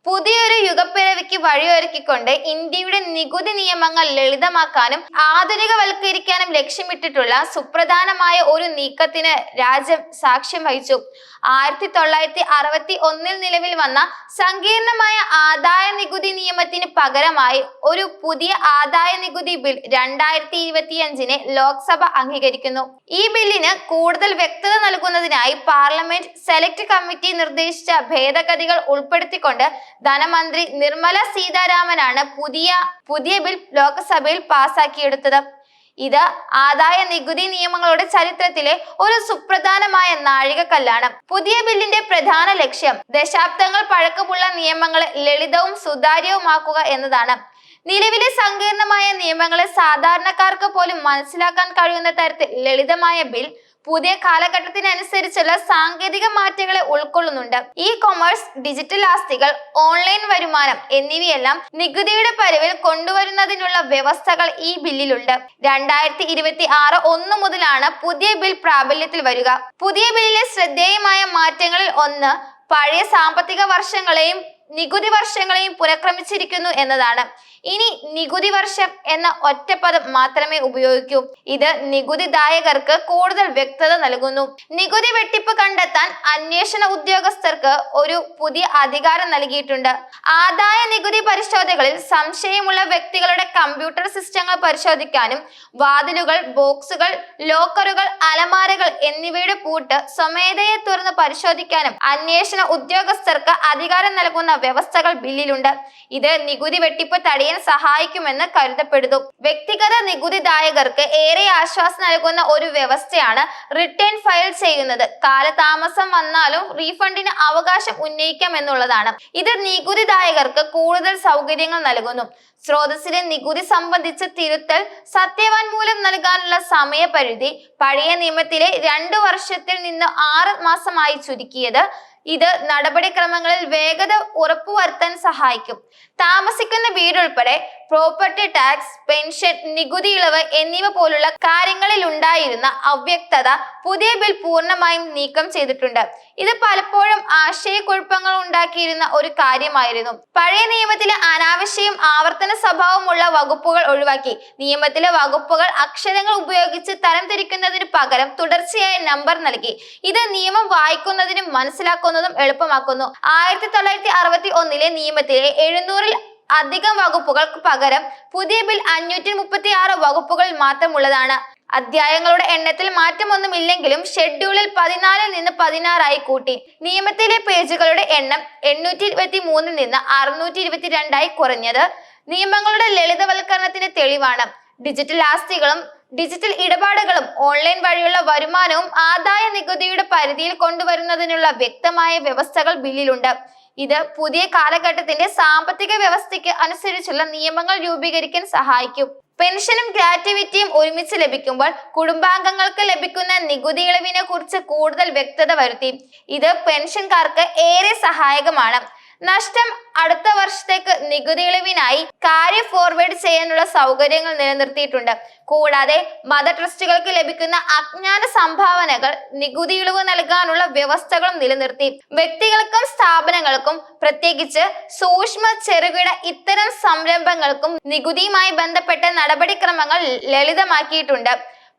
പുതിയൊരു യുഗപ്പിറവിക്ക് വഴിയൊരുക്കിക്കൊണ്ട് ഇന്ത്യയുടെ നികുതി നിയമങ്ങൾ ലളിതമാക്കാനും ആധുനികവൽക്കരിക്കാനും ലക്ഷ്യമിട്ടിട്ടുള്ള സുപ്രധാനമായ ഒരു നീക്കത്തിന് രാജ്യം സാക്ഷ്യം വഹിച്ചു. 1961 നിലവിൽ വന്ന സങ്കീർണമായ ആദായ നികുതി നിയമത്തിന് പകരമായി ഒരു പുതിയ ആദായ നികുതി ബിൽ 2025 ലോക്സഭ അംഗീകരിക്കുന്നു. ഈ ബില്ലിന് കൂടുതൽ വ്യക്തത നൽകുന്നതിനായി പാർലമെന്റ് സെലക്ട് കമ്മിറ്റി നിർദ്ദേശിച്ച ഭേദഗതികൾ ഉൾപ്പെടുത്തിക്കൊണ്ട് ധനമന്ത്രി നിർമ്മല സീതാരാമനാണ് പുതിയ ബിൽ ലോക്സഭയിൽ പാസാക്കിയെടുത്തത്. ഇത് ആദായ നികുതി നിയമങ്ങളുടെ ചരിത്രത്തിലെ ഒരു സുപ്രധാനമായ നാഴികക്കല്ലാണ്. പുതിയ ബില്ലിന്റെ പ്രധാന ലക്ഷ്യം ദശാബ്ദങ്ങൾ പഴക്കമുള്ള നിയമങ്ങളെ ലളിതവും സുതാര്യവുമാക്കുക എന്നതാണ്. നിലവിലെ സങ്കീർണമായ നിയമങ്ങളെ സാധാരണക്കാർക്ക് പോലും മനസ്സിലാക്കാൻ കഴിയുന്ന തരത്തിൽ ലളിതമായ ബിൽ പുതിയ കാലഘട്ടത്തിനനുസരിച്ചുള്ള സാങ്കേതിക മാറ്റങ്ങളെ ഉൾക്കൊള്ളുന്നുണ്ട്. ഇ കൊമേഴ്സ്, ഡിജിറ്റൽ ആസ്തികൾ, ഓൺലൈൻ വരുമാനം എന്നിവയെല്ലാം നികുതിയുടെ പരിധിയിൽ കൊണ്ടുവരുന്നതിനുള്ള വ്യവസ്ഥകൾ ഈ ബില്ലിലുണ്ട്. 2026 1 മുതലാണ് പുതിയ ബിൽ പ്രാബല്യത്തിൽ വരിക. പുതിയ ബില്ലിലെ ശ്രദ്ധേയമായ മാറ്റങ്ങളിൽ ഒന്ന് പഴയ സാമ്പത്തിക വർഷങ്ങളെയും നികുതി വർഷങ്ങളെയും പുനഃക്രമിച്ചിരിക്കുന്നു എന്നതാണ്. ഇനി നികുതി വർഷം എന്ന ഒറ്റപ്പദം മാത്രമേ ഉപയോഗിക്കൂ. ഇത് നികുതിദായകർക്ക് കൂടുതൽ വ്യക്തത നൽകുന്നു. നികുതി വെട്ടിപ്പ് കണ്ടെത്താൻ അന്വേഷണ ഉദ്യോഗസ്ഥർക്ക് ഒരു പുതിയ അധികാരം നൽകിയിട്ടുണ്ട്. ആദായ നികുതി പരിശോധനകളിൽ സംശയമുള്ള വ്യക്തികളുടെ കമ്പ്യൂട്ടർ സിസ്റ്റങ്ങൾ പരിശോധിക്കാനും വാതിലുകൾ, ബോക്സുകൾ, ലോക്കറുകൾ, അലമാരകൾ എന്നിവയുടെ പൂട്ട് സ്വമേധയെ തുറന്ന് പരിശോധിക്കാനും അന്വേഷണ ഉദ്യോഗസ്ഥർക്ക് അധികാരം നൽകുന്ന വ്യവസ്ഥകൾ ബില്ലിലുണ്ട്. ഇത് നികുതി വെട്ടിപ്പ് തടയാൻ സഹായിക്കുമെന്ന് കരുതപ്പെടുന്നു. വ്യക്തിഗത നികുതിദായകർക്ക് ഏറെ ആശ്വാസം നൽകുന്ന ഒരു വ്യവസ്ഥയാണ് റിട്ടേൺ ഫയൽ ചെയ്യുന്നത്. കാലതാമസം വന്നാലും റീഫണ്ടിന് അവകാശം ഉന്നയിക്കാം എന്നുള്ളതാണ്. ഇത് നികുതിദായകർക്ക് കൂടുതൽ സൗകര്യങ്ങൾ നൽകുന്നു. സ്രോതസ്സിലെ നികുതി സംബന്ധിച്ച തിരുത്തൽ സത്യവാങ്മൂലം നൽകാനുള്ള സമയപരിധി പഴയ നിയമത്തിലെ 2 വർഷത്തിൽ നിന്ന് 6 മാസമായി ചുരുക്കിയത്. ഇത് നടപടിക്രമങ്ങളിൽ വേഗത ഉറപ്പുവരുത്താൻ സഹായിക്കും. താമസിക്കുന്ന വീടുൾപ്പെടെ പ്രോപ്പർട്ടി ടാക്സ്, പെൻഷൻ, നികുതി ഇളവ് എന്നിവ പോലുള്ള കാര്യങ്ങളിൽ ഉണ്ടായിരുന്ന അവ്യക്തത പുതിയ ബിൽ പൂർണ്ണമായും നീക്കം ചെയ്തിട്ടുണ്ട്. ഇത് പലപ്പോഴും ആശയക്കുഴപ്പങ്ങൾ ഉണ്ടാക്കിയിരുന്ന ഒരു കാര്യമായിരുന്നു. പഴയ നിയമത്തിലെ അനാവശ്യവും ആവർത്തന സ്വഭാവമുള്ള വകുപ്പുകൾ ഒഴിവാക്കി നിയമത്തിലെ വകുപ്പുകൾ അക്ഷരങ്ങൾ ഉപയോഗിച്ച് തരംതിരിക്കുന്നതിന് പകരം തുടർച്ചയായ നമ്പർ നൽകി. ഇത് നിയമം വായിക്കുന്നതിനും മനസ്സിലാക്കുന്നതും എളുപ്പമാക്കുന്നു. 1961 നിയമത്തിലെ 700 അധികം വകുപ്പുകൾക്ക് പകരം പുതിയ ബിൽ 536 വകുപ്പുകൾ മാത്രമുള്ളതാണ്. അധ്യായങ്ങളുടെ എണ്ണത്തിൽ മാറ്റമൊന്നുമില്ലെങ്കിലും ഷെഡ്യൂളിൽ 14 നിന്ന് 16 കൂട്ടി. നിയമത്തിലെ പേജുകളുടെ എണ്ണം 823 നിന്ന് 622 കുറഞ്ഞത് നിയമങ്ങളുടെ ലളിതവൽക്കരണത്തിന് തെളിവാണ്. ഡിജിറ്റൽ ആസ്തികളും ഡിജിറ്റൽ ഇടപാടുകളും ഓൺലൈൻ വഴിയുള്ള വരുമാനവും ആദായ നികുതിയുടെ പരിധിയിൽ കൊണ്ടുവരുന്നതിനുള്ള വ്യക്തമായ വ്യവസ്ഥകൾ ബില്ലിലുണ്ട്. ഇത് പുതിയ കാലഘട്ടത്തിന്റെ സാമ്പത്തിക വ്യവസ്ഥയ്ക്ക് അനുസരിച്ചുള്ള നിയമങ്ങൾ രൂപീകരിക്കാൻ സഹായിക്കും. പെൻഷനും ഗ്രാറ്റുവിറ്റിയും ഒരുമിച്ച് ലഭിക്കുമ്പോൾ കുടുംബാംഗങ്ങൾക്ക് ലഭിക്കുന്ന നികുതി ഇളവിനെ കുറിച്ച് കൂടുതൽ വ്യക്തത വരുത്തി. ഇത് പെൻഷൻകാർക്ക് ഏറെ സഹായകമാണ്. നഷ്ടം അടുത്ത വർഷത്തേക്ക് നികുതി ഇളവിനായി കാരി ഫോർവേഡ് ചെയ്യാനുള്ള സൗകര്യങ്ങൾ നിലനിർത്തിയിട്ടുണ്ട്. കൂടാതെ മത ട്രസ്റ്റുകൾക്ക് ലഭിക്കുന്ന അജ്ഞാത സംഭാവനകൾ നികുതി ഇളവ് നൽകാനുള്ള വ്യവസ്ഥകളും നിലനിർത്തി. വ്യക്തികൾക്കും സ്ഥാപനങ്ങൾക്കും, പ്രത്യേകിച്ച് സൂക്ഷ്മ ചെറുകിട ഇത്തരം സംരംഭങ്ങൾക്കും നികുതിയുമായി ബന്ധപ്പെട്ട നടപടിക്രമങ്ങൾ ലളിതമാക്കിയിട്ടുണ്ട്.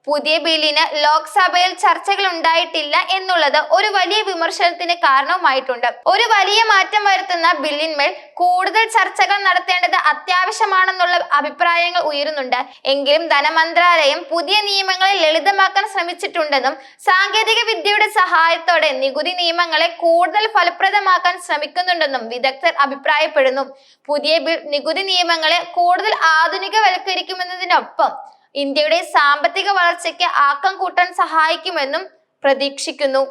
പുതിയ ബില്ലിന് ലോക്സഭയിൽ ചർച്ചകൾ ഉണ്ടായിട്ടില്ല എന്നുള്ളത് ഒരു വലിയ വിമർശനത്തിന് കാരണവുമായിട്ടുണ്ട്. ഒരു വലിയ മാറ്റം വരുത്തുന്ന ബില്ലിന്മേൽ കൂടുതൽ ചർച്ചകൾ നടത്തേണ്ടത് അത്യാവശ്യമാണെന്നുള്ള അഭിപ്രായങ്ങൾ ഉയരുന്നുണ്ട്. എങ്കിലും ധനമന്ത്രാലയം പുതിയ നിയമങ്ങളെ ലളിതമാക്കാൻ ശ്രമിച്ചിട്ടുണ്ടെന്നും സാങ്കേതിക വിദ്യയുടെ സഹായത്തോടെ നികുതി നിയമങ്ങളെ കൂടുതൽ ഫലപ്രദമാക്കാൻ ശ്രമിക്കുന്നുണ്ടെന്നും വിദഗ്ധർ അഭിപ്രായപ്പെടുന്നു. പുതിയ ബിൽ നികുതി നിയമങ്ങളെ കൂടുതൽ ആധുനികവൽക്കരിക്കുമെന്നതിനൊപ്പം ഇന്ത്യയുടെ സാമ്പത്തിക വളർച്ചയ്ക്ക് ആക്കം കൂട്ടാൻ സഹായിക്കുമെന്നും പ്രതീക്ഷിക്കുന്നു.